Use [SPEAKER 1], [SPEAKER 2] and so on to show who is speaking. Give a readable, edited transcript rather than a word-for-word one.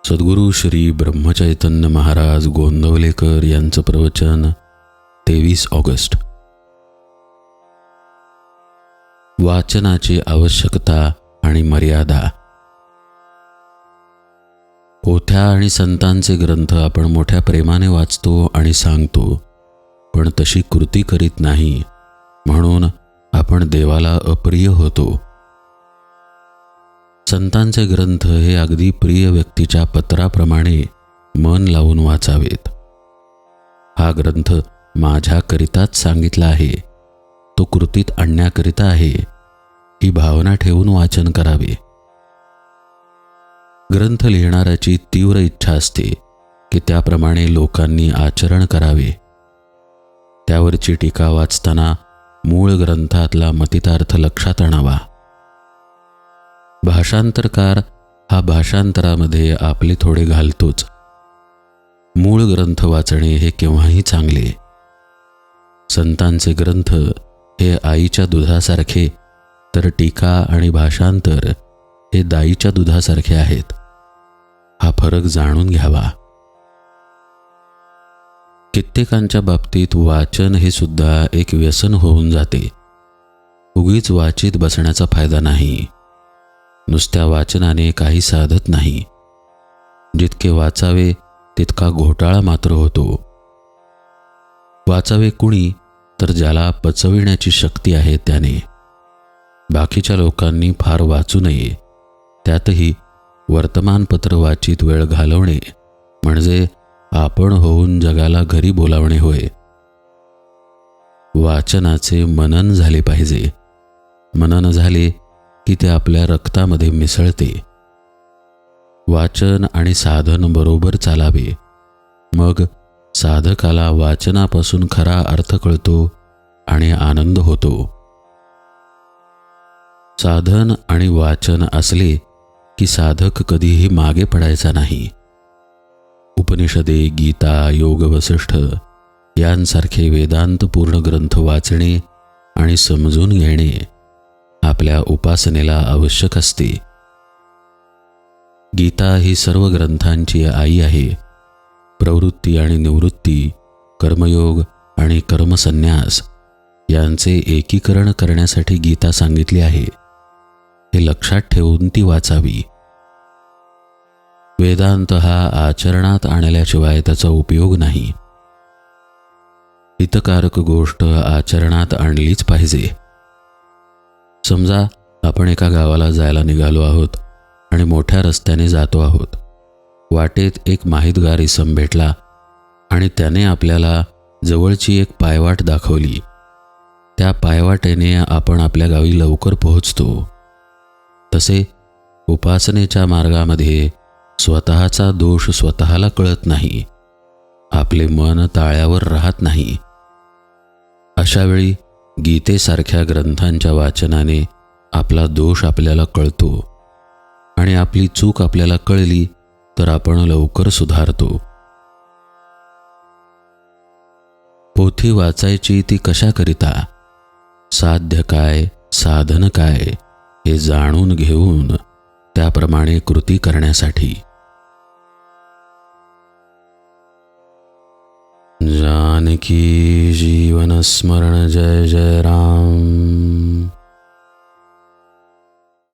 [SPEAKER 1] सद्गुरू श्री ब्रह्मचैतन्य महाराज गोंदवलेकर यांचं प्रवचन 23 ऑगस्ट. वाचनाची आवश्यकता आणि मर्यादा. पोथ्या आणि संतांचे ग्रंथ आपण मोठ्या प्रेमाने वाचतो आणि सांगतो, पण तशी कृती करीत नाही, म्हणून आपण देवाला अप्रिय होतो. संतांचे ग्रंथ हे अगदी प्रिय व्यक्तीच्या पत्राप्रमाणे मन लावून वाचावेत. हा ग्रंथ माझ्याकरिताच सांगितला आहे, तो कृतीत आणण्याकरिता आहे, ही भावना ठेवून वाचन करावे. ग्रंथ लिहिणाऱ्याची तीव्र इच्छा असते की त्याप्रमाणे लोकांनी आचरण करावे. त्यावरची टीका वाचताना मूळ ग्रंथातला मतितार्थ लक्षात आणावा. भाषांतरकार हा भाषांतरामध्ये आपले थोडे घालतोच. मूळ ग्रंथ वाचणे हे केव्हाही चांगले. संतांचे ग्रंथ हे आईच्या दुधासारखे, तर टीका आणि भाषांतर हे दाईच्या दुधासारखे आहेत. हा फरक जाणून घ्यावा. कित्येकांच्या बाबतीत वाचन हे सुद्धा एक व्यसन होऊन जाते. उगीच वाचित बसण्याचा फायदा नाही. नुसत्या वाचनाने काही साधत नाही. जितके वाचावे तितका घोटाळा मात्र होतो. वाचावे कुणी, तर ज्याला पचविण्याची शक्ती आहे त्याने. बाकीच्या लोकांनी फार वाचू नये. त्यातही वर्तमानपत्र वाचित वेळ घालवणे म्हणजे आपण होऊन जगाला घरी बोलावणे होय. वाचनाचे मनन झाले पाहिजे. मनन झाले की ते आपल्या रक्तामध्ये मिसळते. वाचन आणि साधन बरोबर चालावे, मग साधकाला वाचनापासून खरा अर्थ कळतो आणि आनंद होतो. साधन आणि वाचन असले की साधक कधीही मागे पडायचा नाही. उपनिषदे, गीता, योग वसिष्ठ यांसारखे वेदांतपूर्ण ग्रंथ वाचणे आणि समजून घेणे आपल्या उपासनेला आवश्यक असते. गीता ही सर्व ग्रंथांची आई आहे. प्रवृत्ती आणि निवृत्ती, कर्मयोग आणि कर्मसन्यास यांचे एकीकरण करण्यासाठी गीता सांगितली आहे. हे लक्षात ठेवून ती वाचावी. वेदांत हा आचरणात आणल्याशिवाय त्याचा उपयोग नाही. हितकारक गोष्ट आचरणात आणलीच पाहिजे. समजा आपण एका गावाला जायला निघालो आहोत आणि मोठ्या रस्त्याने जातो आहोत. वाटेत एक माहितगार इसम भेटला आणि त्याने आपल्याला जवळची एक पायवाट दाखवली. त्या पायवाटेने आपण आपल्या गावी लवकर पोहोचतो. तसे उपासनेच्या मार्गामध्ये स्वतःचा दोष स्वतःला कळत नाही. आपले मन ताळ्यावर राहत नाही. अशावेळी गीतेसारख्या ग्रंथांच्या वाचनाने आपला दोष आपल्याला कळतो आणि आपली चूक आपल्याला कळली तर आपण लवकर सुधारतो. पोथी वाचायची ती कशाकरिता? साध्य काय, साधन काय हे जाणून घेऊन त्याप्रमाणे कृती करण्यासाठी. जानकी जीवन स्मरण जय जय राम.